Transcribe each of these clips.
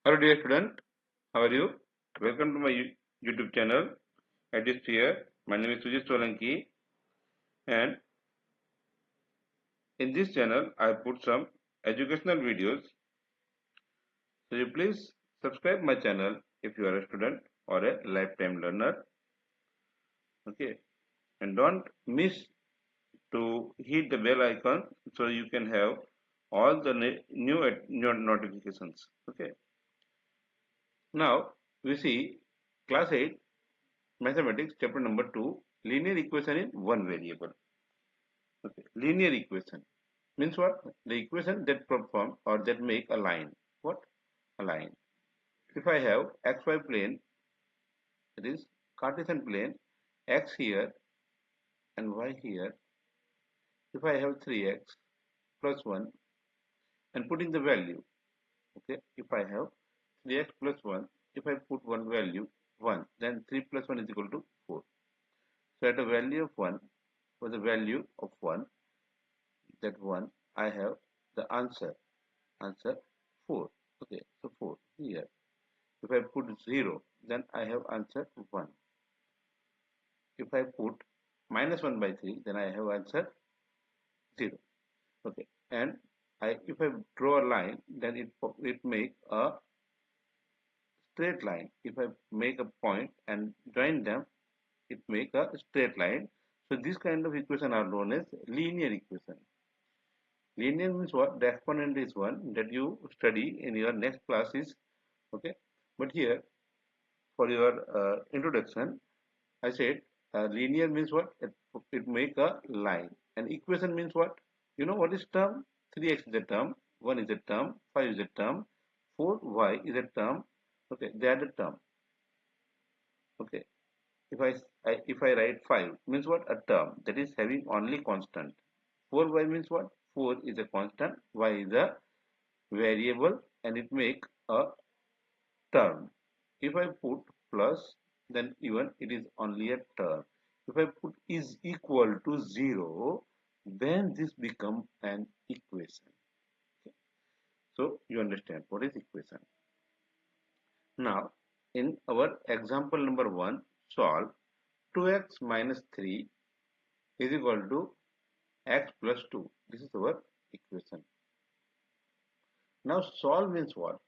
Hello dear student, how are you? Welcome to my YouTube channel. Edist here. My name is Sujit Solanki, and in this channel I put some educational videos. So you please subscribe my channel if you are a student or a lifetime learner. Okay, and don't miss to hit the bell icon so you can have all the new notifications. Okay. Now we see class 8 mathematics chapter number 2, linear equation in one variable. Okay. Linear equation means what? The equation that perform or that make a line. What? A line. If I have xy plane, that is Cartesian plane, x here and y here. If I have 3x plus 1 and putting the value, okay, if I have 3x plus 1, if I put one value 1, then 3 plus 1 is equal to 4. So at a value of 1, for the value of 1, that 1, I have the answer 4. Okay, so 4 here. If I put 0, then I have answer 1. If I put minus 1 by 3, then I have answer 0. Okay, and if I draw a line, then it make a straight line. If I make a point and join them, it make a straight line. So this kind of equation are known as linear equation. Linear means what? The exponent is 1 that you study in your next classes. Okay, but here for your introduction, I said linear means what? It make a line. And equation means what? You know what is term? 3x is a term, 1 is a term, 5 is a term, 4y is a term. Okay, they are the term. Okay, if I write 5 means what? A term that is having only constant. 4y means what? 4 is a constant, y is a variable, and it make a term. If I put plus, then even it is only a term. If I put is equal to 0, then this become an equation. Okay. So you understand what is equation. Now, in our example number 1, solve 2x minus 3 is equal to x plus 2. This is our equation. Now solve means what?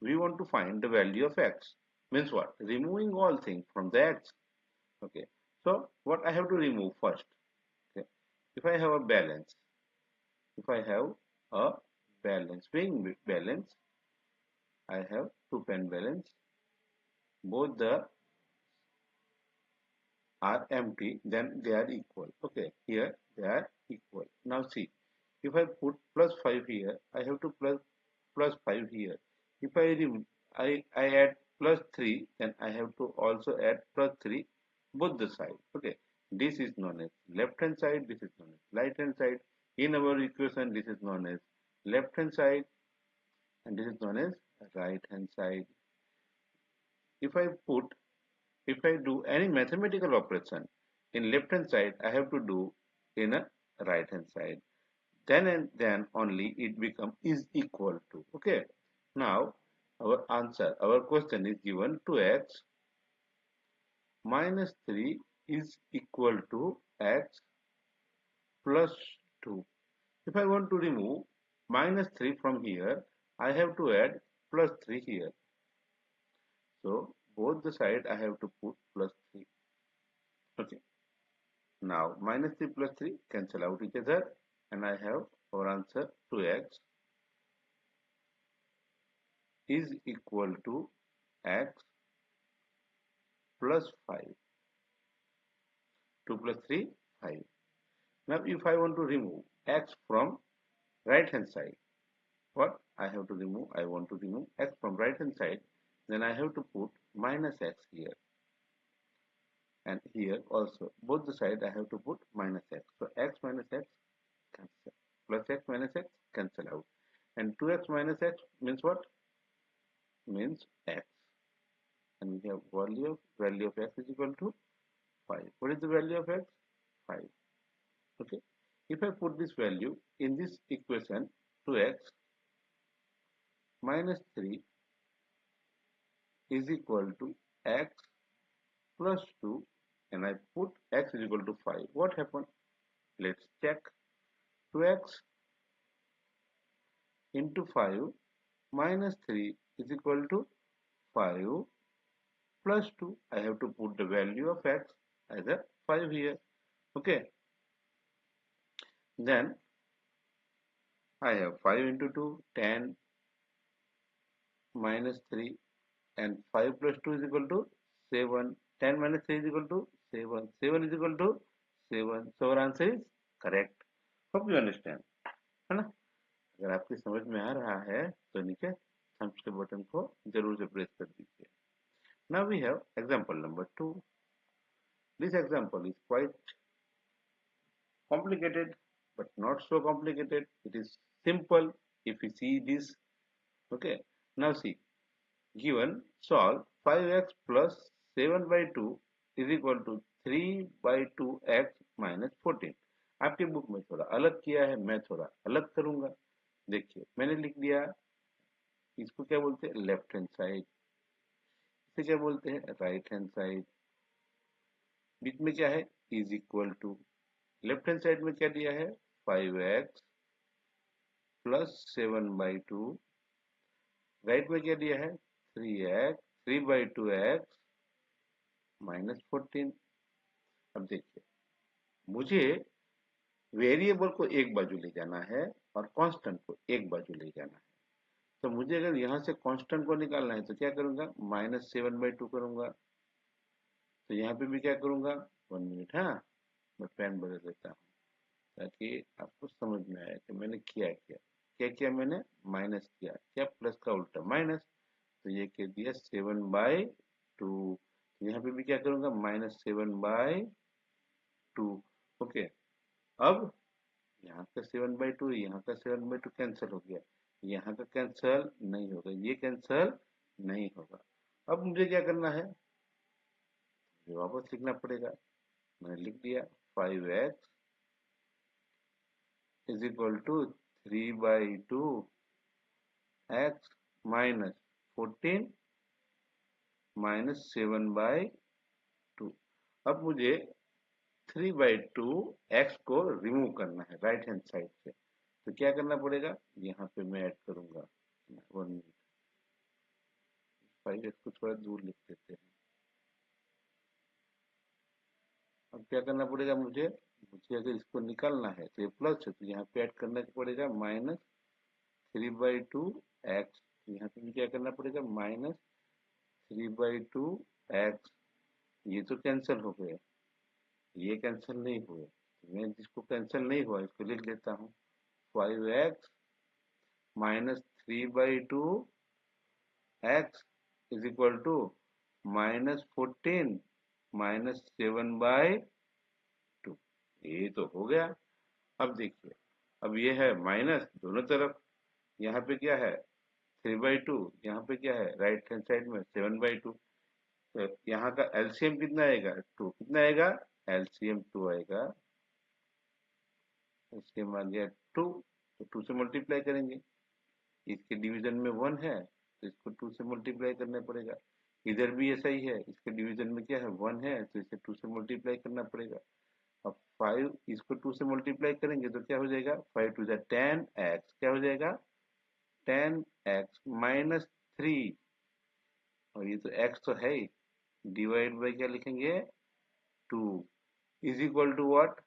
We want to find the value of x. Means what? Removing all things from the x. Okay, so what I have to remove first? Okay, if I have a balance, being balance, I have two pen balance, both the are empty, then they are equal. Okay, here they are equal. Now see, if I put plus 5 here, I have to plus 5 here. If I add plus 3, then I have to also add plus 3 both the side. Okay, this is known as left hand side, this is known as right hand side. In our equation, this is known as left hand side and this is known as right hand side. If I do any mathematical operation in left hand side, I have to do in a right hand side. Then and then only it become is equal to. Okay, now our question is given 2x minus 3 is equal to x plus 2. If I want to remove minus 3 from here, I have to add plus 3 here. So both the side I have to put plus 3. Okay, now minus 3 plus 3 cancel out each other and I have our answer 2x is equal to x plus 5. 2 plus 3, 5. Now if I want to remove x from right hand side, what I have to remove? I want to remove x from right hand side, then I have to put minus x here. And here also, both the side I have to put minus x. So x minus x cancel. Plus x minus x cancel out. And 2x minus x means what? Means x. And we have value of x is equal to 5. What is the value of x? 5. Okay. If I put this value in this equation, 2x minus 3 is equal to x plus 2 and I put x is equal to 5. What happened? Let's check. 2x into 5 minus 3 is equal to 5 plus 2. I have to put the value of x as a 5 here. Okay. Then I have 5 into 2, 10 minus 3 and 5 plus 2 is equal to 7. 10 minus 3 is equal to 7. 7 is equal to 7. So our answer is correct. Hope you understand. है ना? अगर आपकी समझ में आ रहा है तो नीचे थम्स के बटन को जरूर से प्रेस कर दीजिए. Now we have example number 2. This example is quite complicated but not so complicated. It is simple if you see this. Okay. Now see. Given, solve 5x plus 7 by 2 is equal to 3 by 2x minus 14. आपकी book में थोड़ा अलग किया है, मैं थोड़ा अलग करूंगा. देखिए मैंने लिख दिया, इसको क्या बोलते हैं लेफ्ट हैंड साइड, इसे क्या बोलते हैं राइट हैंड साइड. बीच में क्या है is equal to. Left hand side में क्या दिया है 5x प्लस 7 बाई 2. राइट में क्या दिया है 3 बाई 2x माइनस 14. अब देखिए मुझे वेरिएबल को एक बाजू ले जाना है और कांस्टेंट को एक बाजू ले जाना है. तो मुझे अगर यहाँ से कांस्टेंट को निकालना है तो क्या करूंगा माइनस 7 बाई 2 करूंगा. तो यहाँ पे भी क्या करूंगा 1 मिनट. हाँ मैं पेन बदल देता हूँ ताकि आपको समझ में आए कि मैंने किया क्या किया. मैंने माइनस किया, क्या प्लस का उल्टा माइनस. तो ये कह दिया 7 बाई 2. यहाँ पे भी क्या करूंगा माइनस 7 बाई 2. ओके. अब यहाँ का 7 बाई 2 यहाँ का 7 बाई 2 कैंसिल हो गया. यहाँ का कैंसिल नहीं होगा, ये कैंसिल नहीं होगा. अब मुझे क्या करना है, वापस लिखना पड़ेगा. मैंने लिख दिया 5x is equal to 3 by 2 x minus 14 minus 7 by 2. अब मुझे 3 बाई 2 x को रिमूव करना है राइट हैंड साइड से. तो क्या करना पड़ेगा, यहाँ पे मैं ऐड करूंगा 1 मिनट. 5x को थोड़ा दूर लिख देते हैं. अब क्या करना पड़ेगा मुझे अगर इसको निकालना है तो ये प्लस है तो यहाँ पे ऐड करना पड़ेगा माइनस 3 बाई 2 एक्स. यहाँ पे भी क्या करना पड़ेगा माइनस 3 बाई 2 एक्स. ये तो कैंसिल हो गया, ये कैंसिल नहीं हुए. मैं जिसको कैंसिल नहीं हुआ इसको लिख देता हूँ 5x minus 3 by 2 X is equal to minus 14 minus 7 by 2. ये तो हो गया. अब देखिए अब ये है माइनस दोनों तरफ. यहाँ पे क्या है 3 बाई 2, यहाँ पे क्या है राइट हैंड साइड में 7 बाई 2. तो यहाँ का एलसीएम कितना आएगा 2. कितना आएगा एलसीएम 2 आएगा. एलसीएम आ गया 2. तो 2 से मल्टीप्लाई करेंगे. इसके डिवीजन में 1 है तो इसको 2 से मल्टीप्लाई करना पड़ेगा. इधर भी ऐसा ही है, इसके डिवीजन में क्या है 1 है तो इसे 2 से मल्टीप्लाई करना पड़ेगा. अब 5 इसको 2 से मल्टीप्लाई करेंगे तो क्या हो जाएगा 5 टू द 10x. क्या हो जाएगा 10x माइनस 3. और ये तो x तो है ही, डिवाइड बाई क्या लिखेंगे 2 is equal to what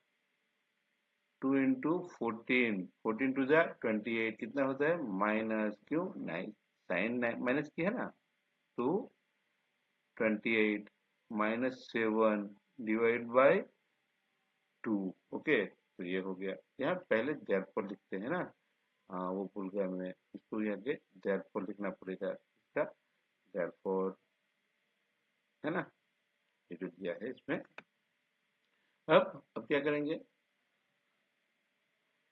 2 into 14. 14 two the 28 कितना होता है माइनस. क्यों 9 साइन माइनस की है ना. 2 28 माइनस 7 डिवाइड बाई 2. ओके. तो ये हो गया. यहाँ पहले देयरफॉर लिखते हैं ना. हाँ वो भूल गया मैं, इसको यहाँ के देयरफॉर लिखना पड़ेगा. इसका देयरफॉर है ना, ये जो दिया है इसमें. अब क्या करेंगे,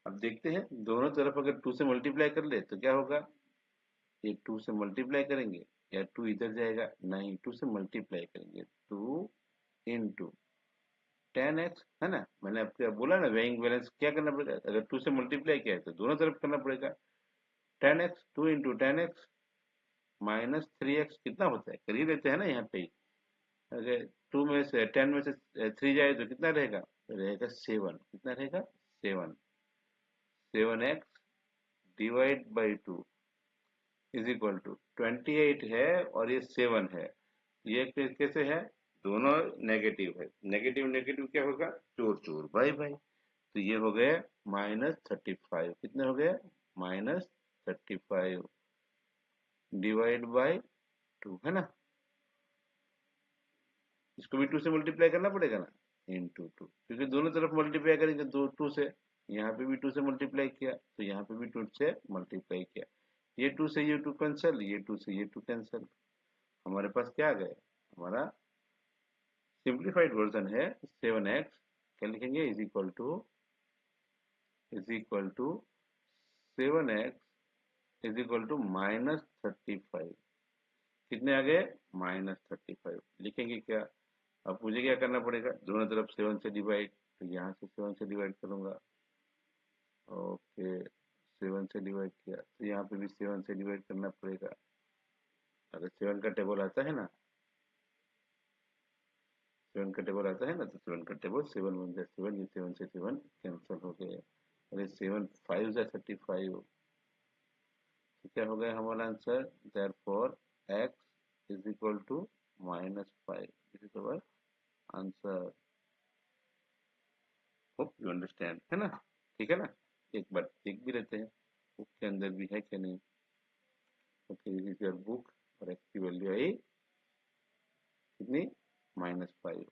अब देखते हैं दोनों तरफ अगर 2 से मल्टीप्लाई कर ले तो क्या होगा. ये 2 से मल्टीप्लाई करेंगे या 2 इधर जाएगा, नहीं 2 से मल्टीप्लाई करेंगे. 2 इंटू 10x है ना. मैंने आपको बोला ना वेइंग बैलेंस क्या करना पड़ेगा, अगर 2 से मल्टीप्लाई किया है तो दोनों तरफ करना पड़ेगा. 10x 2 इंटू 10x -3x कितना होता है, कर ही देते हैं ना यहाँ पे। अगर 2 में से 10 में से 3 जाए तो कितना रहेगा, रहेगा 7। कितना रहेगा, 7। 7x divide by 2 is equal to 28 है और ये 7 है। ये कैसे है, दोनों नेगेटिव है, नेगेटिव नेगेटिव क्या होगा, चोर चोर भाई भाई। तो ये हो गए -35। कितने हो गए, -35 डिवाइड बाई 2, है ना। इसको भी 2 से मल्टीप्लाई करना पड़ेगा ना, इंटू 2, क्योंकि दोनों तरफ मल्टीप्लाई करेंगे 2 से। यहाँ पे भी 2 से मल्टीप्लाई किया तो यहाँ पे भी 2 से मल्टीप्लाई किया। ये 2 से ये 2 कैंसिल, ये 2 से ये 2 कैंसिल। हमारे पास क्या आ गया, हमारा सिंप्लीफाइड वर्जन है 7x। क्या लिखेंगे, is equal to 7x is equal to -35। कितने आ गए, -35 लिखेंगे क्या। अब मुझे क्या करना पड़ेगा, दोनों तरफ 7 से डिवाइड, तो यहाँ से 7 से डिवाइड करूंगा। ओके, 7 से डिवाइड किया तो यहाँ पे भी 7 से डिवाइड करना पड़ेगा। अगर 7 का टेबल आता है ना, 7 का टेबल आता है ना, तो 7 का टेबल 7 1 जा 7, ये 7 से 7 कैंसिल हो गए। अरे 7 5 जा 35। तो क्या हो गया हमारा answer, therefore x is equal to -5। This is our answer. Hope you understand, है ना, ठीक है ना। एक बार देख भी लेते हैं बुक के अंदर भी है कि नहीं। Okay, this is your book और x की वैल्यू आई कितनी, -5।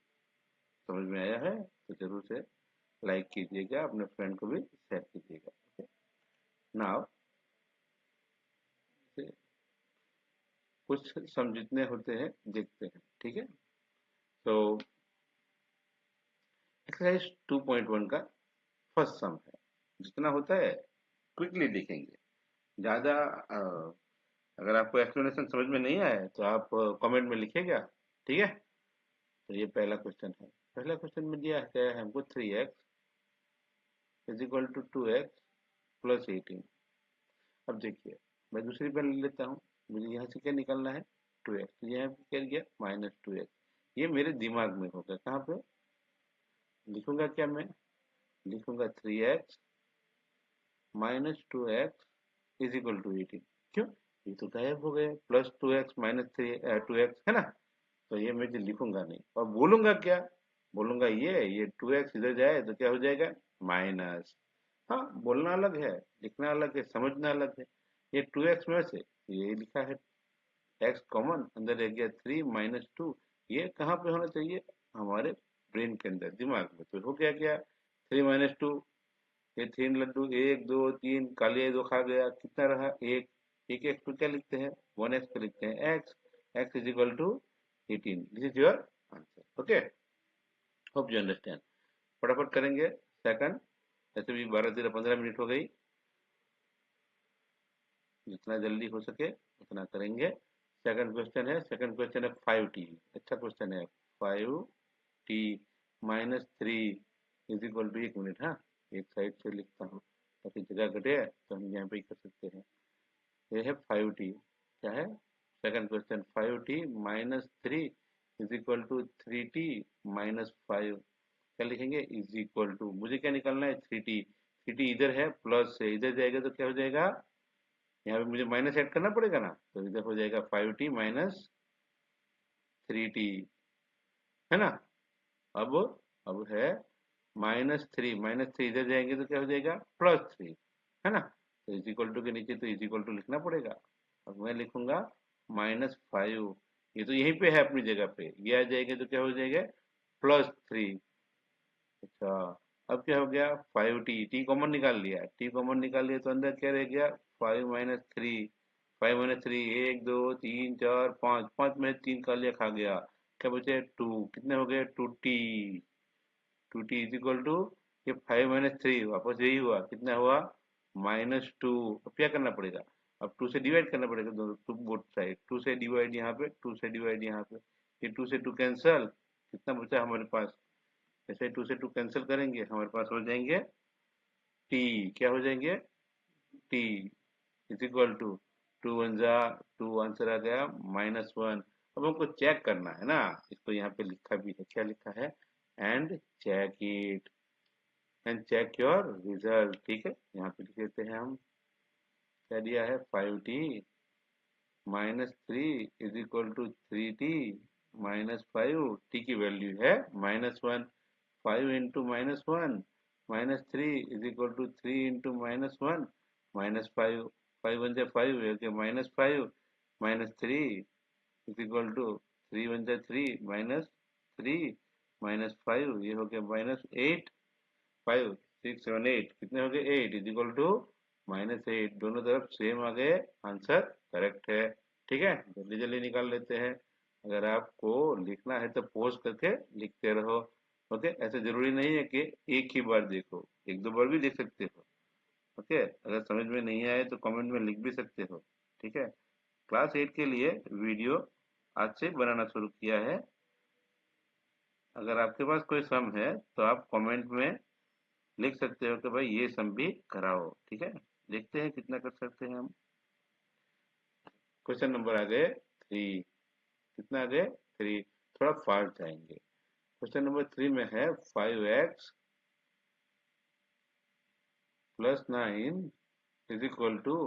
समझ में आया है तो जरूर से लाइक कीजिएगा, अपने फ्रेंड को भी शेयर कीजिएगा। ओके, नाउ कुछ सम जितने होते हैं देखते हैं, ठीक है। तो एक्सरसाइज 2.1 का फर्स्ट सम है, जितना होता है क्विकली देखेंगे। ज्यादा अगर आपको एक्सप्लेनेशन समझ में नहीं आया तो आप कमेंट में लिखिएगा, ठीक है। तो ये पहला क्वेश्चन है। पहला क्वेश्चन में दिया है हमको 3x is equal to 2x plus 18। अब देखिए, मैं दूसरी पेन ले लेता हूँ। मुझे यहाँ से क्या निकालना है, 2x। तो यहाँ पे क्या गया, -2x। ये मेरे दिमाग में होगा, कहाँ पे लिखूंगा, क्या मैं लिखूंगा 3x -2x is equal to 18। क्यों, ये तो गायब हो गया, +2x -2x है ना। तो ये मैं लिखूंगा नहीं, और बोलूंगा क्या, बोलूंगा ये 2x इधर जाए तो क्या हो जाएगा, माइनस। हाँ, बोलना अलग है, लिखना अलग है, समझना अलग है। ये 2x में से ये लिखा है, x कॉमन, अंदर रह गया 3 -2। ये कहाँ पे होना चाहिए, हमारे ब्रेन के अंदर, दिमाग में। तो हो गया क्या, 3 -2, ये 3 लड्डू, 1 2 3 कालिया 2 खा गया, कितना रहा, एक। एक x पे क्या लिखते हैं, 1x पे लिखते हैं x। x is equal to 18। This is your answer. Okay, hope you understand. फटाफट करेंगे सेकंड, ऐसे भी 12 13 15 मिनट हो गई, जितना जल्दी हो सके उतना करेंगे। सेकंड क्वेश्चन है, सेकंड क्वेश्चन है 5t। अच्छा क्वेश्चन है, 5t -3 is equal to, 1 minute, हाँ एक साइड से लिखता हूँ ताकि जगह घटे, तो हम यहाँ पे कर सकते हैं। ये है 5t, क्या है, second question 5t -3 is equal to 3t -5। क्या लिखेंगे, इज इक्वल टू, मुझे क्या निकालना है, 3t। 3t इधर है, प्लस से इधर जाएगा तो क्या हो जाएगा, यहाँ पे मुझे माइनस ऐड करना पड़ेगा ना, तो इधर हो जाएगा 5t -3t, है ना। अब अब है -3 इधर जाएंगे तो क्या हो जाएगा, +3, है ना। तो इज इक्वल टू के नीचे तो इज इक्वल टू लिखना पड़ेगा। अब मैं लिखूंगा -5, ये तो यहीं पे है अपनी जगह पे, ये आ जाएगा तो क्या हो जाएगा, +3। अच्छा, अब क्या हो गया, 5t, टी कॉमन निकाल लिया, टी कॉमन निकाल लिया तो अंदर क्या रह गया, 5 -3। 5 -3, 1 2 3 4 5, 5 में 3 का लिया खा गया, क्या बचे 2। कितने हो गए, 2t। 2t is equal to, ये 5 - 3 वापस यही हुआ, कितना हुआ, -2। अब क्या करना पड़ेगा, अब 2 से डिवाइड करना पड़ेगा, दोनों टू बोथ साइड, 2 से डिवाइड यहाँ पे, 2 से डिवाइड यहाँ पे, ये 2 से 2 कैंसल, कितना बचा हमारे पास, ऐसे 2 से 2 कैंसिल करेंगे, हमारे पास हो जाएंगे t, क्या हो जाएंगे, t is equal to 2 answer आ गया -1। अब हमको चेक करना है ना, इसको यहाँ पे लिखा भी है, क्या लिखा है, and check it, and check your result. ठीक है, यहाँ पे लिख देते हैं हम, क्या दिया है, 5t -3 is equal to 3t -5, t की वैल्यू है -1, 5 into -1 -3 is equal to 3 into -1 -5, 5 one जा 5 -5 -3 इज इक्वल टू 3 वन जा 3 -3 -5, ये हो गया -8, 5 6 7 8, कितने हो गए 8 इज इक्वल टू -8, दोनों तरफ सेम आ गए, आंसर करेक्ट है। ठीक है, जल्दी जल्दी निकाल लेते हैं। अगर आपको लिखना है तो पोज करके लिखते रहो। ओके, ऐसे जरूरी नहीं है कि एक ही बार देखो, एक दो बार भी देख सकते हो। ओके, अगर समझ में नहीं आए तो कमेंट में लिख भी सकते हो। ठीक है, क्लास 8 के लिए वीडियो आज से बनाना शुरू किया है। अगर आपके पास कोई सम है तो आप कमेंट में लिख सकते हो कि भाई ये सम भी कराओ। ठीक है, देखते हैं कितना कर सकते हैं हम। क्वेश्चन नंबर आ गए 3, कितना आ गए 3, थोड़ा फास्ट जाएंगे। क्वेश्चन नंबर 3 में है 5x plus 9 is equal to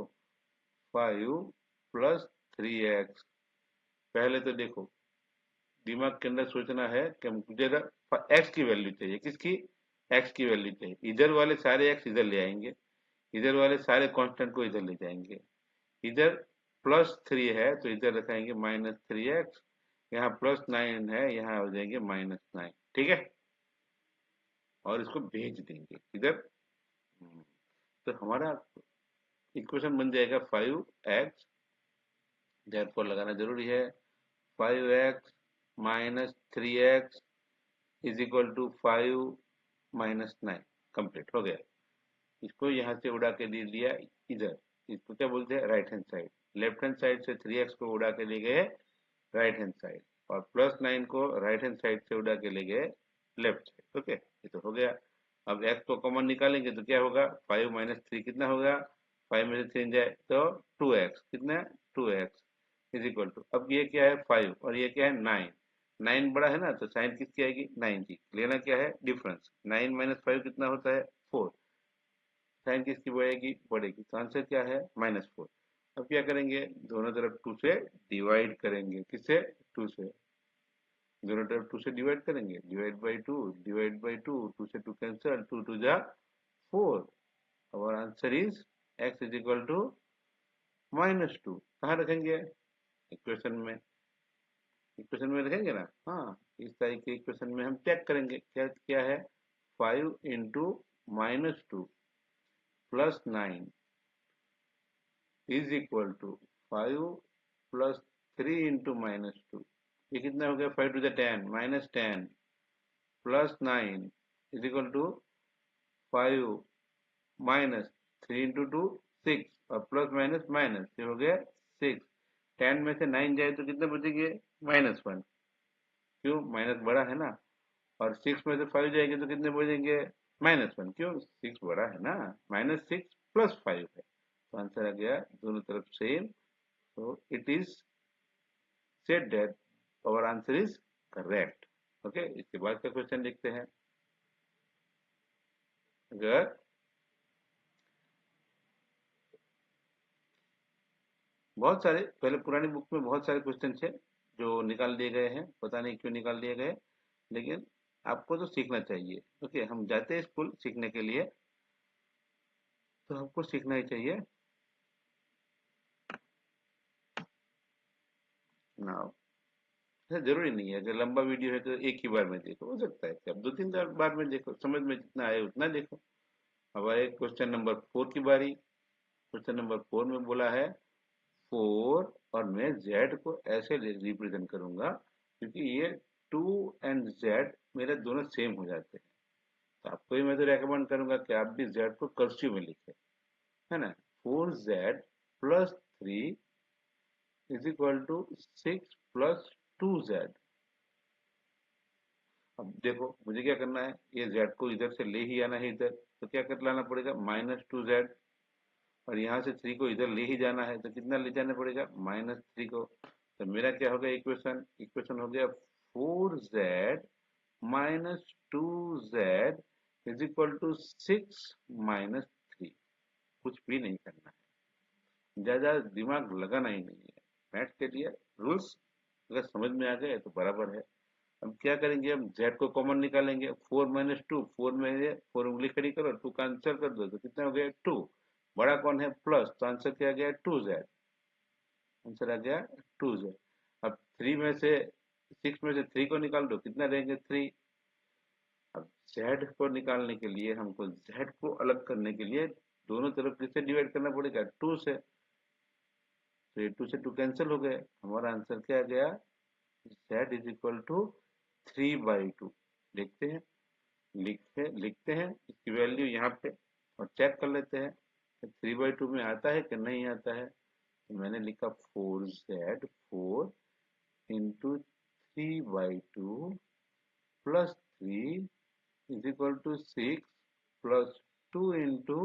5 plus 3x। पहले तो देखो, दिमाग के अंदर सोचना है कि मुझे x की वैल्यू चाहिए, किसकी, x की वैल्यू चाहिए। इधर वाले सारे x इधर ले आएंगे, इधर वाले सारे कांस्टेंट को इधर ले जाएंगे। इधर +3 है तो इधर रखेंगे -3x, यहाँ +9 है, यहाँ हो जाएंगे -9। ठीक है, और इसको भेज देंगे इधर। तो हमारा इक्वेशन बन जाएगा 5x, देयरफॉर लगाना जरूरी है, 5x minus 3x is equal to 5 -9, complete हो गया। इसको यहाँ से उड़ा के दे दिया इधर, इसको क्या बोलते हैं, right hand side. Left hand side से 3x को उड़ा के ले गए राइट हैंड साइड, और +9 को राइट हैंड साइड से उड़ा के ले गए लेफ्ट साइड। ओके, ये तो हो गया। अब x को कॉमन निकालेंगे तो क्या होगा, 5 -3 कितना होगा, 5 में से 3 जाए तो 2x, कितना 2x इज इक्वल टू, अब ये क्या है 5 और ये क्या है 9, 9 बड़ा है ना, तो साइन किसकी आएगी 9 की, लेना क्या है डिफरेंस, 9 -5 कितना होता है 4, साइन किसकी बढ़ेगी बढ़ेगी, तो आंसर क्या है -4। अब क्या करेंगे, दोनों तरफ 2 से डिवाइड करेंगे, किससे 2 से, दोनों तरफ 2 से डिवाइड करेंगे, डिवाइड बाई 2 डिवाइड बाई 2, 2 से 2 कैंसिल, 2 2 जा 4। और answer is x is equal to -2। कहाँ रखेंगे, इक्वेशन में, इक्वेशन में रखेंगे ना, हाँ, इस तरह के इक्वेशन में हम चेक करेंगे क्या क्या है, 5 into -2 plus 9 is equal to 5 plus 3 into -2, ये कितना हो गया, 5 to the 10 -10 plus 9 is equal to 5 minus 3 into 2 6, और प्लस माइनस माइनस, ये हो गया 6। 10 में से 9 जाए तो कितने बचेंगे -1, क्यों, माइनस बड़ा है ना, और 6 में से 5 जाएंगे तो कितने बचेंगे -1, क्यों 6 बड़ा है ना, -6 + 5 है, तो आंसर आ गया दोनों तरफ सेम। तो it is said that our answer is correct. Okay, इसके बाद का क्वेश्चन देखते हैं। अगर बहुत सारे, पहले पुरानी बुक में बहुत सारे क्वेश्चन थे जो निकाल दिए गए हैं, पता नहीं क्यों निकाल दिए गए, लेकिन आपको तो सीखना चाहिए। ओके, हम जाते हैं स्कूल सीखने के लिए, तो हमको सीखना ही चाहिए ना। ऐसा जरूरी नहीं है, अगर लंबा वीडियो है तो एक ही बार में देखो, हो सकता है कि आप 2 3 बार में देखो, समझ में जितना आए उतना देखो। अब आए क्वेश्चन नंबर 4 की बारी। क्वेश्चन नंबर 4 में बोला है 4, और मैं z को ऐसे रिप्रेजेंट करूंगा क्योंकि ये 2 एंड z मेरे दोनों सेम हो जाते हैं, तो आपको ही मैं तो रेकमेंड करूंगा कि आप भी z को कर्सिव में लिखें, है ना। 4z plus 3 is equal to 6 plus 2z। अब देखो मुझे क्या करना है, ये z को इधर से ले ही आना है इधर, तो क्या कर लाना पड़ेगा -2z, और यहाँ से 3 को इधर ले ही जाना है तो कितना ले जाना पड़ेगा, -3 को। तो मेरा क्या हो गया इक्वेशन, इक्वेशन हो गया 4z minus 2z is equal to 6 minus 3। कुछ भी नहीं करना है, ज्यादा दिमाग लगाना ही नहीं है। मैथ के लिए रूल्स अगर समझ में आ गए तो बराबर है। अब क्या करेंगे, हम z को कॉमन निकालेंगे, 4 माइनस 2, 4 में 4 उंगली खड़ी करो, 2 का आंसर कर दो तो कितना हो गया 2। बड़ा कौन है प्लस, तो आंसर क्या आ गया 2z, आंसर आ गया 2z। अब 3 में से 6 में से 3 को निकाल दो, कितना रहेंगे 3। अब z को निकालने के लिए हमको z को अलग करने के लिए दोनों तरफ किससे डिवाइड करना पड़ेगा, 2 से। तो ये 2 से 2 कैंसिल हो गए, हमारा आंसर क्या आ गया, z इज इक्वल टू 3/2। देखते हैं, लिखते हैं इसकी वैल्यू यहाँ पे और चेक कर लेते हैं 3/2 में आता है कि नहीं आता है। तो मैंने लिखा 4z 4 into 3/2 plus 3 is equal to 6 plus 2 into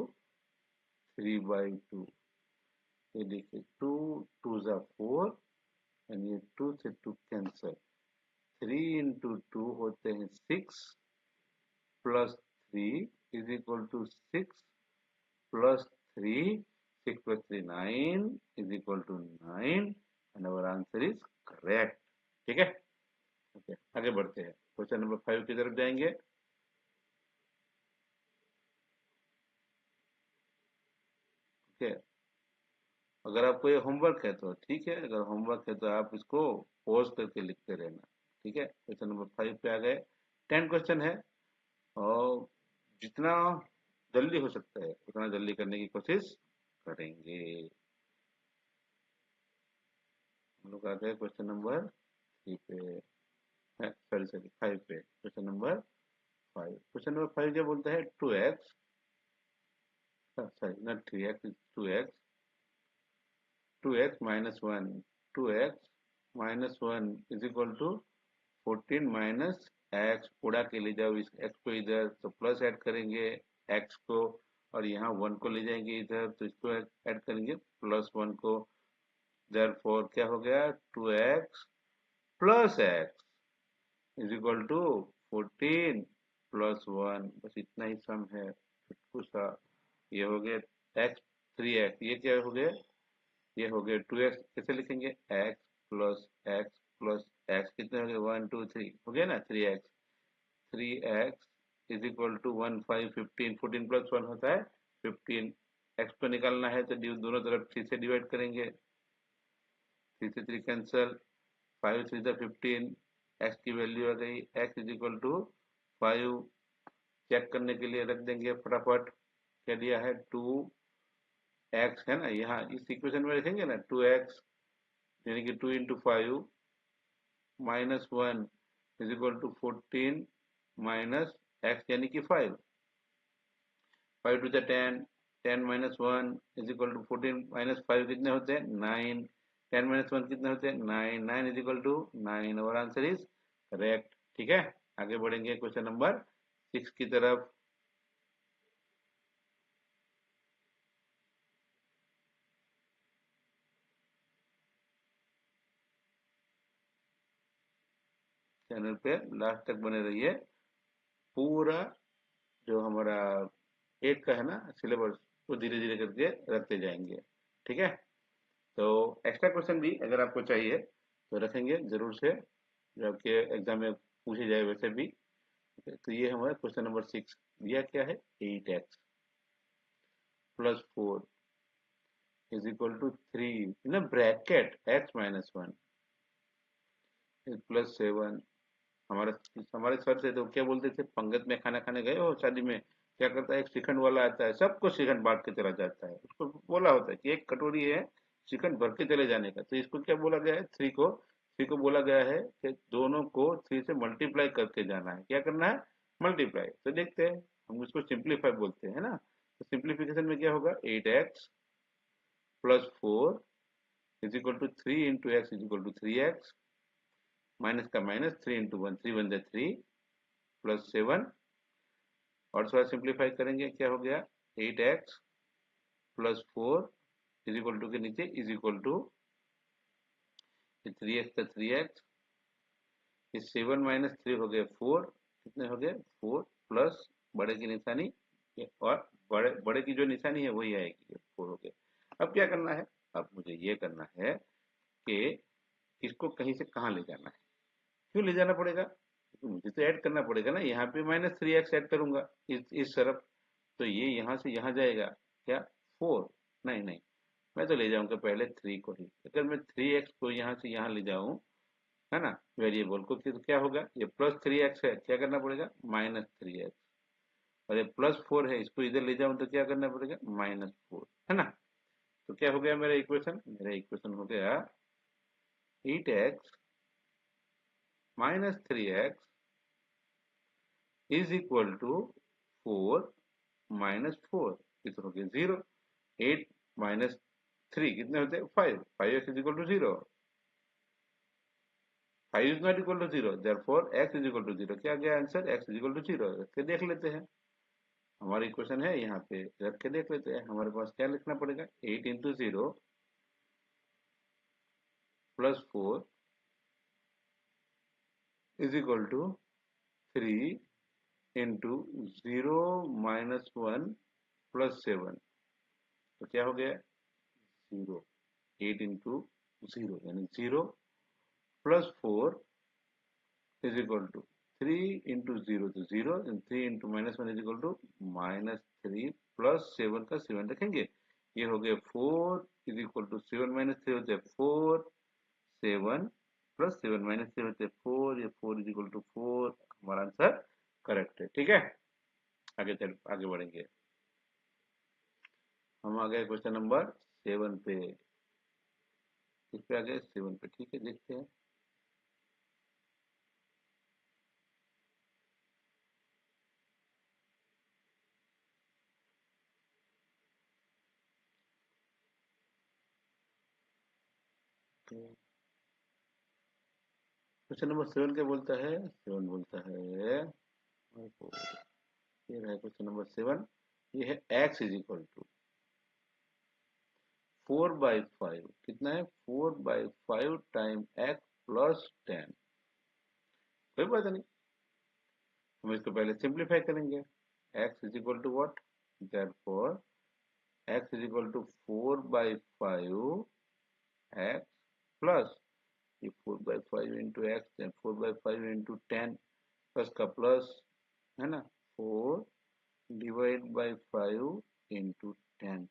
3/2। ये देखिए 2 2 जा 4 एंड ये 2 से 2 कैंसिल, 3 इंटू 2 होते हैं 6 plus 3 is equal to 6 plus 3, 6 plus 3, 9 is equal to 9 and our answer is correct। ठीक है, ओके आगे बढ़ते हैं, क्वेश्चन नंबर 5 की तरफ जाएंगे। ओके, अगर आपको ये होमवर्क है तो ठीक है, अगर होमवर्क है तो आप इसको पॉज करके लिखते रहना। ठीक है, क्वेश्चन नंबर 5 पे आ गए, 10 क्वेश्चन है और जितना जल्दी हो सकता है उतना जल्दी करने की कोशिश करेंगे। हम लोग आ गए क्वेश्चन नंबर 3 पे, सॉरी सॉरी 5 पे, क्वेश्चन नंबर 5। क्वेश्चन नंबर 5 क्या बोलता है, 2x, sorry not 3x, 2x, 2x minus 1, 2x minus 1 is equal to 14 minus x। उड़ा के ले जाओ इस x को इधर, तो प्लस ऐड करेंगे x को, और यहाँ 1 को ले जाएंगे इधर तो इसको ऐड करेंगे प्लस 1 को। देयरफॉर क्या हो गया 2x plus x is equal to 14 plus 1। बस इतना ही सम है, कुछ सा। ये हो गया x 3x, ये क्या हो गया, ये हो गया 2x। कैसे लिखेंगे, x plus x plus x, कितने हो गए 1 2 3, हो गया ना 3x। 3x is equal to 1 5 15, 14 plus 1 होता है 15। x को निकालना है तो दोनों तरफ 3 से डिवाइड करेंगे, 3 से 3 कैंसल, 5 3 जा 15, x की वैल्यू आ गई x is equal to 5। Check करने के लिए रख देंगे फटाफट, क्या दिया है 2x है ना, यहाँ इस इक्वेशन में रखेंगे ना 2x यानी कि 2 into 5 minus 1 is equal to 14 minus x यानी कि 5, 5 to the 10, 10 minus 1 is equal to 14 minus 5 कितने होते हैं 9, 10 माइनस 1 कितने होते हैं 9, 9 इज इक्वल टू 9, और आंसर इज करेक्ट। ठीक है, आगे बढ़ेंगे क्वेश्चन नंबर 6 की तरफ। चैनल पे लास्ट तक बने रहिए, पूरा जो हमारा 8 का है ना सिलेबस वो धीरे धीरे करके रखते जाएंगे। ठीक है, तो एक्स्ट्रा क्वेश्चन भी अगर आपको चाहिए तो रखेंगे जरूर से, जो आपके एग्जाम में पूछे जाए वैसे भी। तो ये हमारा क्वेश्चन नंबर 6 दिया क्या है, 8x plus 4 is equal to 3 in bracket x minus 1 plus 7। हमारे हमारे सर से तो क्या बोलते थे, पंगत में खाना खाने गए हो शादी में, क्या करता है एक श्रीखंड वाला आता है, सबको श्रीखंड बांट के चला जाता है। उसको बोला होता है कि एक कटोरी है श्रीखंड भर के चले जाने का, तो इसको क्या बोला गया है, थ्री को बोला गया है कि दोनों को 3 से मल्टीप्लाई करके जाना है। क्या करना है, मल्टीप्लाई। तो देखते हैं, हम इसको सिंप्लीफाई बोलते हैं ना, तो सिंप्लीफिकेशन में क्या होगा 8x plus 4 is equal to 3 into x is equal to 3x, minus का माइनस, 3 इंटू 1 3 1 3 प्लस 7, और थोड़ा सिंप्लीफाई करेंगे क्या हो गया 8x plus 4 is equal to के नीचे इज इक्वल टू 3x का 3x, इस 7 माइनस 3 हो गए 4, कितने हो गए 4 प्लस बड़े की निशानी और बड़े की जो निशानी है वही आएगी, 4 हो गए। अब क्या करना है, अब मुझे ये करना है कि इसको कहीं से कहाँ ले जाना है। क्यों ले जाना पड़ेगा, तो मुझे तो ऐड करना पड़ेगा ना, यहाँ पे माइनस 3x ऐड करूंगा इस तरफ, तो ये यहाँ से यहाँ जाएगा क्या 4, नहीं नहीं, मैं तो ले जाऊंगा पहले 3 को ही। अगर मैं 3x को यहाँ से यहाँ ले जाऊं, है ना, वेरिएबल को, तो क्या होगा, ये प्लस 3x है, क्या करना पड़ेगा माइनस 3x, और ये प्लस 4 है, इसको इधर ले जाऊं तो क्या करना पड़ेगा -4, है ना। तो क्या हो गया मेरा इक्वेशन हो गया 8x minus 3x is equal to 4 minus 4, कितना हो गया 0। 8 माइनस 3 कितने होते हैं 5, 5x is equal to 0, 5 is not equal to 0, therefore x is equal to 0। क्या गया answer, x is equal to 0। रख के देख लेते हैं, हमारी इक्वेशन है यहाँ पे, रख के देख लेते हैं हमारे पास क्या लिखना पड़ेगा, 8 into 0 plus 4 is equal to 3 into 0 minus 1 plus 7, तो क्या हो गया 0, 8 इंटू 0 यानी 0 plus 4 is equal to 3 into 0 तो 0, 3 into minus 1 is equal to -3 plus 7 का 7 रखेंगे, ये हो गया 4 इज इक्वल टू 7 माइनस 3 होते हैं 4, 7 प्लस 7 माइनस 3 होते हैं 4, ये 4 इज इक्वल टू 4, हमारा आंसर करेक्ट है। ठीक है, आगे बढ़ेंगे, हम आ गए क्वेश्चन नंबर 7 पे, किस पे आ गए 7 पे, ठीक है देखते हैं। क्वेश्चन नंबर 7 क्या बोलता है, 7 बोलता है, ये है क्वेश्चन नंबर 7, ये है x इज इक्वल टू 4/5, कितना है 4/5 टाइम x प्लस 10, कोई बात नहीं, हम इसको पहले सिंप्लीफाई करेंगे, x is equal to what, therefore x is equal to 4/5 x plus ये 4/5 इंटू एक्स, 4/5 इंटू 10 प्लस का प्लस, है ना, 4 डिवाइड बाई 5 इंटू 10।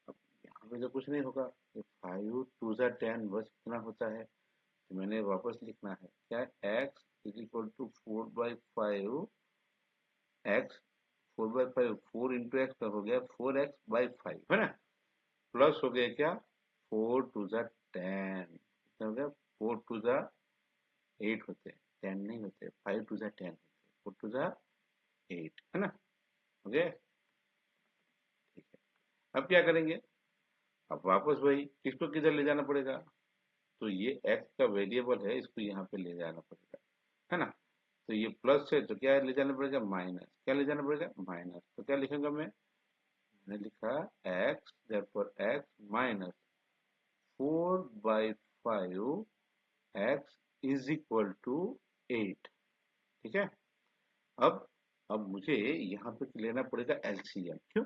अब यहाँ पे तो कुछ नहीं होगा, ये 5 2 जा 10 बस इतना होता है, तो मैंने वापस लिखना है क्या, x is equal to 4/5 x, 4/5 4 into x का हो गया 4x/5, है ना, प्लस हो गया क्या 4 2 जा 10, कितना हो गया 4 2 जा 8 होते हैं, 10 नहीं होते, 5 2 जा 10 होते हैं, 4 2 जा 8, है ना, ओके ठीक है। अब क्या करेंगे, अब वापस वही, किसको किधर ले जाना पड़ेगा, तो ये x का वेरिएबल है, इसको यहाँ पे ले जाना पड़ेगा, है ना, तो ये प्लस है तो क्या ले जाना पड़ेगा माइनस, क्या ले जाना पड़ेगा माइनस, तो क्या लिखूंगा मैंने लिखा x, therefore x minus 4/5 x is equal to 8, ठीक है। अब अब मुझे यहाँ पे लेना पड़ेगा एलसीएम, क्यों,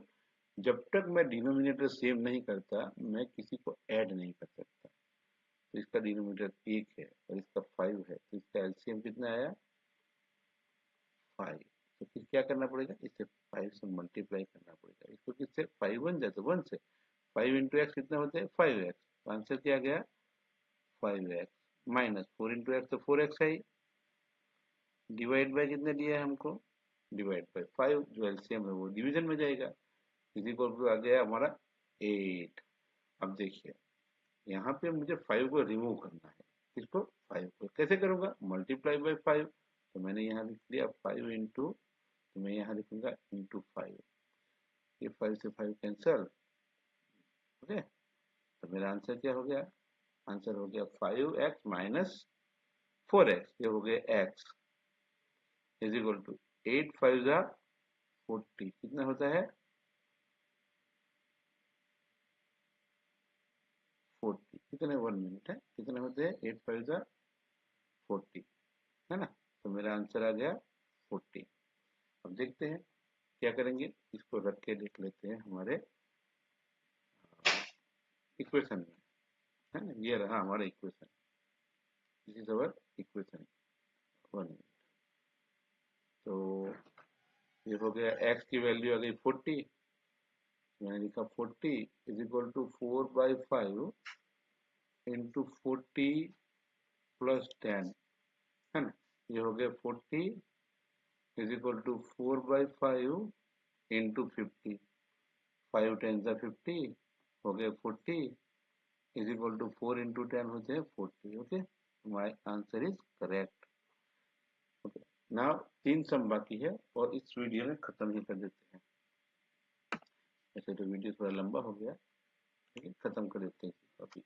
जब तक मैं डिनोमिनेटर सेम नहीं करता मैं किसी को ऐड नहीं कर सकता, तो इसका डिनोमिनेटर 1 है और इसका 5 है, तो इसका एलसीएम कितना आया 5, तो फिर क्या करना पड़ेगा, इसे 5 से मल्टीप्लाई करना पड़ेगा, इसको किससे 5 बन जाए तो 1 से, 5 इंटू एक्स कितना होते हैं 5x, तो आंसर क्या गया 5x माइनस 4 इंटू एक्स तो 4x है ही, डिवाइड बाय कितने दिया है हमको, डिवाइड बाय 5, जो एलसीएम है वो डिवीजन में जाएगा, इसी को आ गया हमारा 8। अब देखिए यहाँ पे मुझे 5 को रिमूव करना है, किसको 5 को, कैसे करूंगा मल्टीप्लाई बाय 5, तो मैंने यहाँ लिख दिया 5 इंटू, तो मैं यहाँ लिखूंगा इंटू 5, ये 5 से 5 कैंसल, ओके, तो मेरा आंसर क्या हो गया, आंसर हो गया 5x माइनस 4x, ये हो गया x इज इक्वल टू 8 5 जा 40, कितना होता है 40, कितने 1 मिनट है, कितने होते हैं 8 5 जा 40, है ना। तो मेरा आंसर आ गया 40। अब देखते हैं क्या करेंगे, इसको रख के देख लेते हैं हमारे इक्वेशन में, है ना। ये रहा हमारा equation, this is our equation 1। तो ये हो गया, x की वैल्यू आ गई 40, मैंने लिखा 40 is equal to 4/5 into 40 plus 10, है ना। ये हो गया 40 इज इक्वल टू 4/5 इंटू 50, 5 10 जा 50 हो गया 40 इज इक्वल टू 4 इंटू 10 होते हैं 40। Okay, my answer is correct. Okay, now 3 सम बाकी है और इस वीडियो में खत्म ही कर देते हैं। ऐसे तो वीडियो थोड़ा लंबा हो गया, लेकिन खत्म कर देते हैं अभी।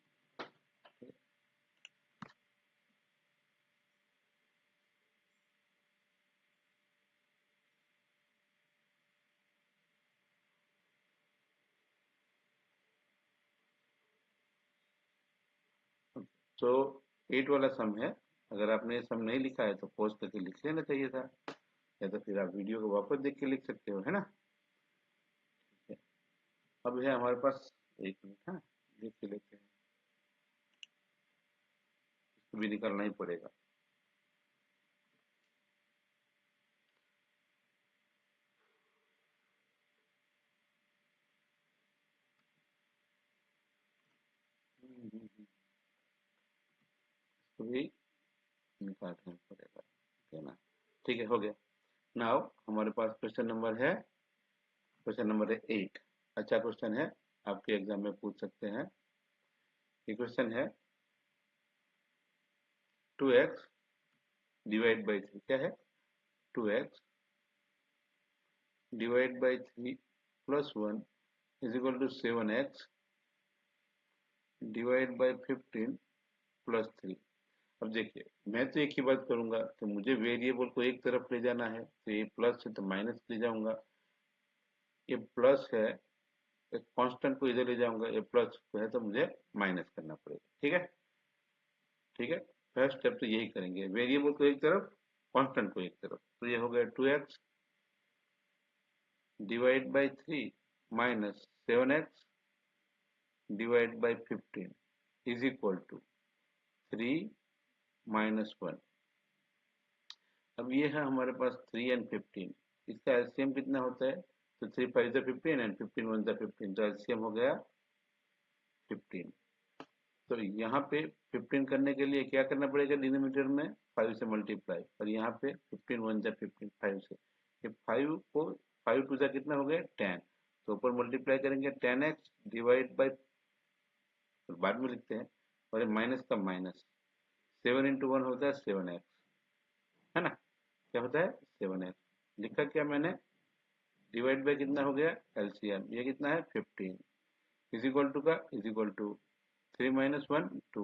तो 8 वाला सम है, अगर आपने सम नहीं लिखा है तो पॉज करके लिख लेना चाहिए था, या तो फिर आप वीडियो को वापस देख के लिख सकते हो, है ना। अब है हमारे पास 1 मिनट, हाँ देख के लेते हैं, इसको भी निकालना ही पड़ेगा। इसको भी निकालना ही पड़ेगा, ठीक है ना। ठीक है, हो गया। नाउ हमारे पास क्वेश्चन नंबर है, क्वेश्चन नंबर है 8। अच्छा क्वेश्चन है, आपके एग्जाम में पूछ सकते हैं। ये क्वेश्चन है 2x डिवाइड बाई 3, क्या है 2x divide by 3 plus 1 is equal to 7x divide by 15 plus 3। अब देखिए, मैं तो एक ही बात करूंगा, तो मुझे वेरिएबल को एक तरफ ले जाना है, तो ये प्लस है तो माइनस ले जाऊंगा, ये प्लस है एक कांस्टेंट को इधर ले जाऊंगा, ये प्लस है तो मुझे माइनस करना पड़ेगा, ठीक है। ठीक है, फर्स्ट स्टेप तो यही करेंगे, वेरिएबल को एक तरफ, कांस्टेंट को एक तरफ। तो ये हो गया 2x divide by 3 minus 7x divide by 15 is equal to 3 minus 1। अब ये है हमारे पास 3 एंड 15, इसका एलसीएम कितना होता है, तो 3 5 जा 15 एंड 15 1 जा 15, तो एलसीएम हो गया 15। तो यहाँ पे 15 करने के लिए क्या करना पड़ेगा, डिनोमिनेटर में 5 से मल्टीप्लाई, और यहाँ पे 15 1 जा 15 5 से, ये 5 को 5 2 जा कितना हो गया 10, तो ऊपर मल्टीप्लाई करेंगे 10x डिवाइड बाई, बाद में लिखते हैं, और ये माइनस का माइनस, 7 इंटू 1 होता है 7x, है ना। क्या होता है 7x, लिखा क्या मैंने, डिवाइड बाई कितना हो गया एलसीएम, ये कितना है 15 इज इक्वल टू का इज इक्वल टू 3 माइनस 1 2।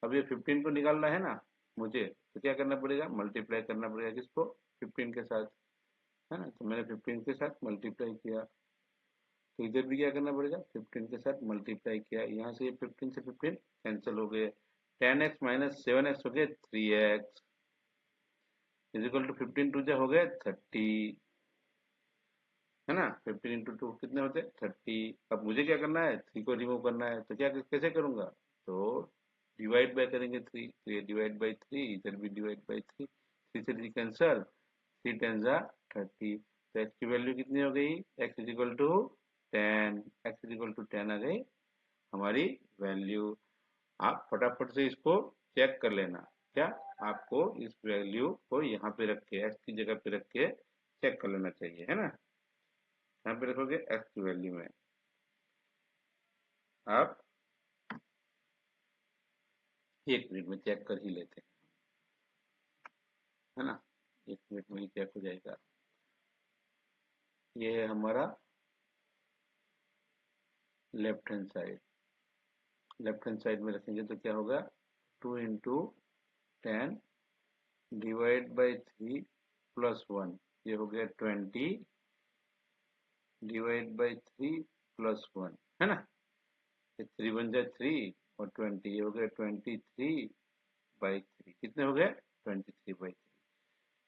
अब ये 15 को निकालना है ना मुझे, तो क्या करना पड़ेगा, मल्टीप्लाई करना पड़ेगा किसको, 15 के साथ, है ना। तो मैंने 15 के साथ मल्टीप्लाई किया, तो इधर भी क्या करना पड़ेगा 15 के साथ मल्टीप्लाई किया, यहाँ से ये 15 से 15 कैंसिल हो गए, 10x माइनस 7x हो गया 3x is equal to 15 to जा हो गया 30, है ना। 15 इंटू 2 कितने होते हैं 30। अब मुझे क्या करना है, 3 को रिमूव करना है, तो क्या कैसे करूंगा, तो डिवाइड बाय करेंगे 3, तो ये डिवाइड बाई 3, इधर भी डिवाइड बाई 3, 3 से 3 कैंसल, 3 10 जा 30, तो x की वैल्यू कितनी हो गई, x is equal to 10, x is equal to 10 आ गई हमारी वैल्यू। आप फटाफट से इसको चेक कर लेना, क्या आपको इस वैल्यू को यहाँ पे रख के, x की जगह पे रख के चेक कर लेना चाहिए, है ना। यहाँ पे रखोगे x की वैल्यू में, आप 1 मिनट में चेक कर ही लेते हैं, है ना। 1 मिनट में ही चेक हो जाएगा। ये है हमारा left hand side, left hand side में रखेंगे तो क्या होगा 2 इंटू 10 डिवाइड बाई 3 प्लस 1, ये हो गया 20 डिवाइड बाई 3 प्लस 1, है ना। 3 वन जा 3 और 20, ये हो गया 23/3। कितने हो गए? 23/3।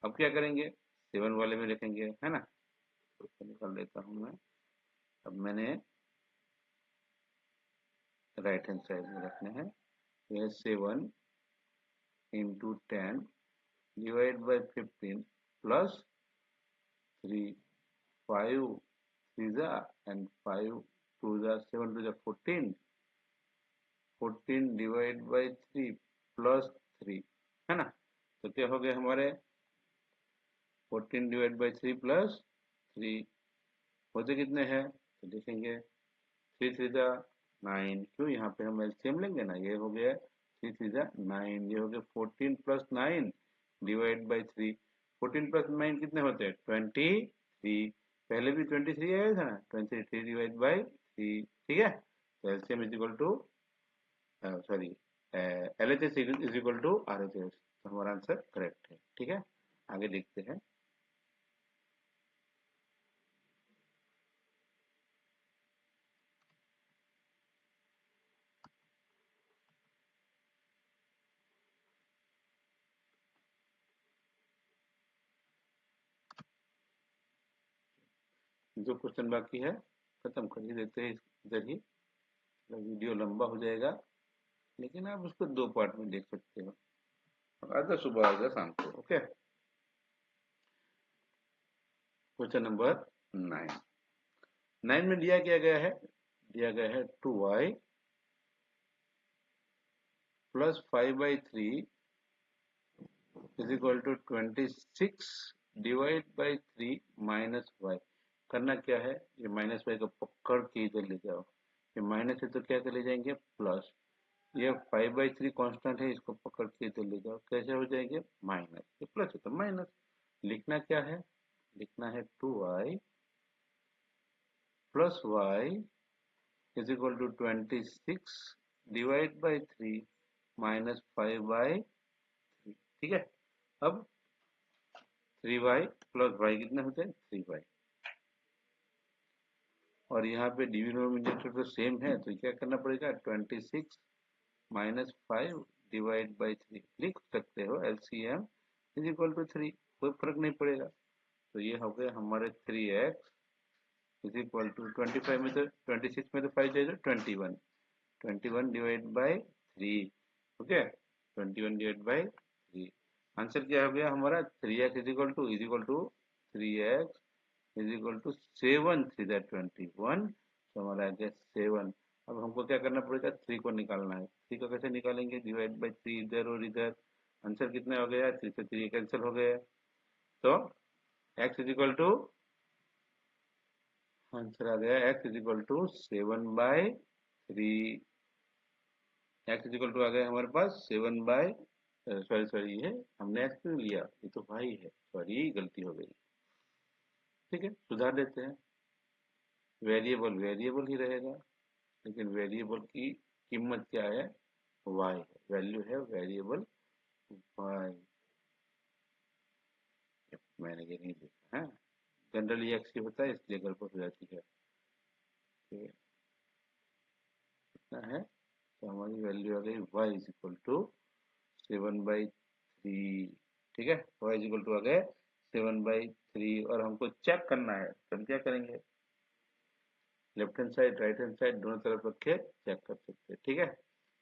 अब क्या करेंगे? 7 वाले में लिखेंगे, है ना? तो इसको निकाल लेता हूँ मैं। अब मैंने राइट हैंड साइड में रखने हैं। यह 7 इंटू 10 डिवाइड बाई 15 प्लस 3, 5 3 जा एंड 5 2 जा 7 2 जा 14, 14 डिवाइड बाई 3 प्लस 3, है ना? तो क्या हो गया हमारे? 14 डिवाइड बाई 3 प्लस 3 होते कितने हैं? तो देखेंगे 3 3 जा 9। क्यों? यहाँ पे हम एलसीएम लेंगे ना। ये हो गया 3 3 जा 9, ये हो गया 14 प्लस 9 डिवाइड बाई 3। 14 प्लस 9 कितने होते हैं? 23। पहले भी 23 आया था ना, 23 डिवाइड बाई 3। ठीक है, तो LCM is equal to sorry LHS is equal to RHS. तो हमारा आंसर करेक्ट है। ठीक है, आगे देखते हैं। जो क्वेश्चन बाकी है खत्म कर ही देते हैं इधर ही, वीडियो लंबा हो जाएगा। लेकिन आप उसको 2 पार्ट में देख सकते हो, आधा सुबह आधा शाम को। Okay, question number 9। 9 में दिया क्या गया है? दिया गया है 2y plus 5/3 is equal to 26 divide by 3 minus y. करना क्या है? ये माइनस वाई को पकड़ के इधर ले जाओ। ये माइनस है तो क्या कर ले जाएंगे? प्लस। ये 5/3 कांस्टेंट है, इसको पकड़ के इधर ले जाओ, कैसे हो जाएंगे? माइनस। ये प्लस है तो माइनस। लिखना क्या है? लिखना है 2y plus y is equal to 26 divide by 3 minus 5/3। ठीक है, अब 3y प्लस y कितने होते हैं? 3y। और यहाँ पे डिनोमिनेटर तो सेम है, तो क्या करना पड़ेगा? 26 माइनस 5 डिवाइड बाई 3 लिख सकते हो। एलसीएम इज इक्वल टू 3, कोई फर्क नहीं पड़ेगा। तो ये हो गया हमारे 3x इज इक्वल टू 25 में तो 26 में तो 5 जाएगा 21, 21 divide by 3। Okay, 21 divide by 3। Answer क्या हो गया हमारा? 3x is equal to 3x is equal to 7 3 that 21। तो हमारा आ गया 7। अब हमको क्या करना पड़ेगा? 3 को निकालना है। 3 को कैसे निकालेंगे? डिवाइड बाई 3 इधर और इधर। आंसर कितना हो गया? 3 से 3 कैंसिल हो गया। तो x is equal to, answer आ गया x is equal to 7/3। x is equal to आ गया हमारे पास 7 बाई, सॉरी ये हमने x क्यों लिया? ये तो y है, सॉरी गलती हो गई। ठीक है, सुधार देते हैं। वेरिएबल वेरिएबल ही रहेगा, लेकिन वेरिएबल की कीमत क्या है? y है, वैल्यू है वेरिएबल y। मैंने ये नहीं देखा है, जनरली x ही होता है, इसलिए गड़बड़ हो जाती है। ठीक है, कितना है? तो हमारी वैल्यू आ गई y इज इक्वल टू 7/3। ठीक है, y इज इक्वल टू आ गए 7/3। और हमको चेक करना है, तो हम क्या करेंगे? Left hand side right hand side दोनों तरफ रख के चेक कर सकते हैं। ठीक है,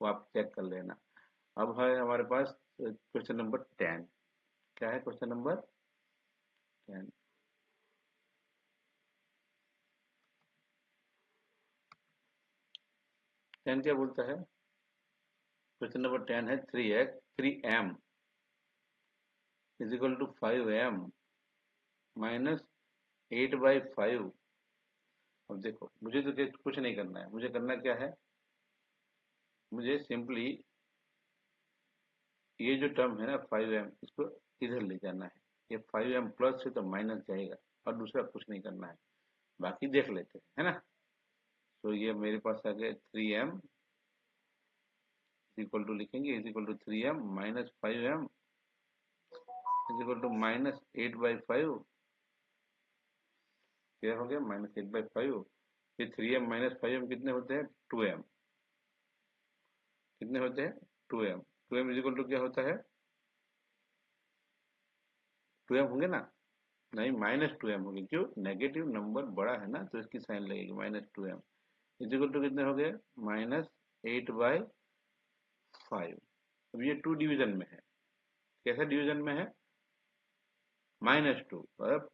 वो आप चेक कर लेना। अब है हमारे पास क्वेश्चन नंबर 10। क्या है क्वेश्चन नंबर 10? 10 क्या बोलता है? क्वेश्चन नंबर 10 है 3m is equal to 5m minus 8/5। अब देखो, मुझे तो कुछ नहीं करना है, मुझे करना क्या है? मुझे सिंपली ये जो टर्म है ना 5m, इसको इधर ले जाना है। ये 5m प्लस है तो माइनस जाएगा, और दूसरा कुछ नहीं करना है, बाकी देख लेते हैं, है ना? तो ये मेरे पास आ गया 3m इज इक्वल टू, लिखेंगे is equal to 3m minus 5m is equal to minus 8/5। क्या हो गया? -8/5। ये 3m माइनस 5m कितने होते हैं? 2m। कितने होते हैं 2m। 2m is equal to क्या होता है 2m होंगे ना, नहीं -2m होगी, क्यों नेगेटिव नंबर बड़ा है ना तो इसकी साइन लगेगी -2m इज इक्वल टू कितने हो गए -8/5। अब ये 2 डिवीजन में है, कैसा डिवीजन में है -2, और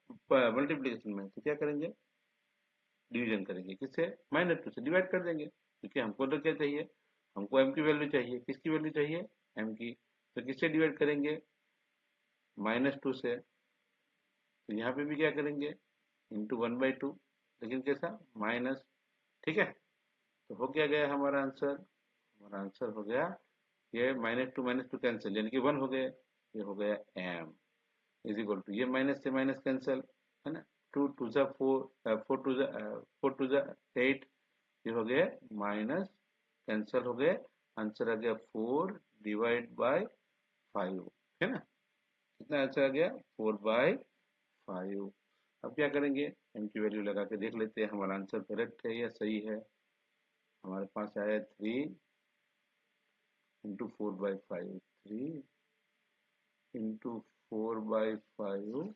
मल्टीप्लीकेशन में है, तो क्या करेंगे डिवीजन करेंगे, किससे -2 से डिवाइड कर देंगे, क्योंकि हमको तो क्या चाहिए, हमको m की वैल्यू चाहिए, किसकी वैल्यू चाहिए m की, तो किससे डिवाइड करेंगे -2 से, तो यहाँ पे भी क्या करेंगे इंटू 1/2, लेकिन कैसा माइनस, ठीक है। तो हो क्या गया हमारा आंसर हो गया ये -2 कैंसिल यानी कि 1 हो गया, ये हो गया m इज इक्वल टू ये माइनस से माइनस कैंसिल है ना, 2 2 जा 4, 4 2 जा 8, ये हो गया माइनस कैंसिल हो गए, आंसर आ गया 4/5 है ना, कितना आंसर आ गया 4/5। अब क्या करेंगे m की वैल्यू लगा के देख लेते हैं हमारा आंसर करेक्ट है या सही है। हमारे पास आया 3 into 4/5, 3 into 4/5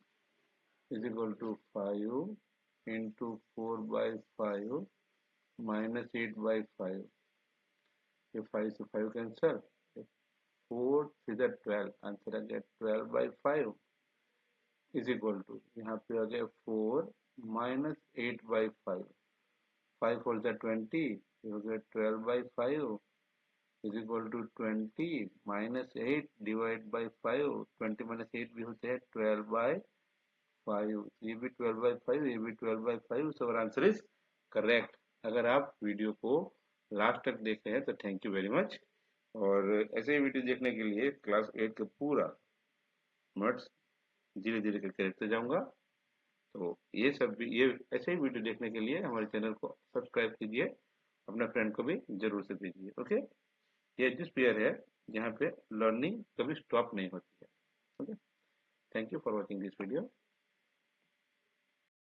is equal to 5 into 4/5 minus 8/5, ये 5 से 5 कैंसर, 4 सीधा 12, आंसर आ गया 12/5 इज इक्वल टू यहाँ पे आ गया 4 माइनस 8/5, 5 4 जा 20, ये हो गया 12/5 is equal to 20 minus 8 divide by 5, 20 minus 8 भी होते हैं 12/5, ये भी 12/5, ये भी 12/5, so our answer is correct. अगर आप वीडियो को लास्ट तक देखे हैं तो थैंक यू वेरी मच, और ऐसे ही वीडियो देखने के लिए क्लास 8 का पूरा नोट्स धीरे धीरे करके रखते जाऊंगा। तो ये सब भी, ये ऐसे ही वीडियो देखने के लिए हमारे चैनल को सब्सक्राइब कीजिए, अपने फ्रेंड को भी जरूर से दीजिए। ओके, ये एजुस्फीयर है जहाँ पे लर्निंग कभी स्टॉप नहीं होती है। Okay, thank you for watching this video.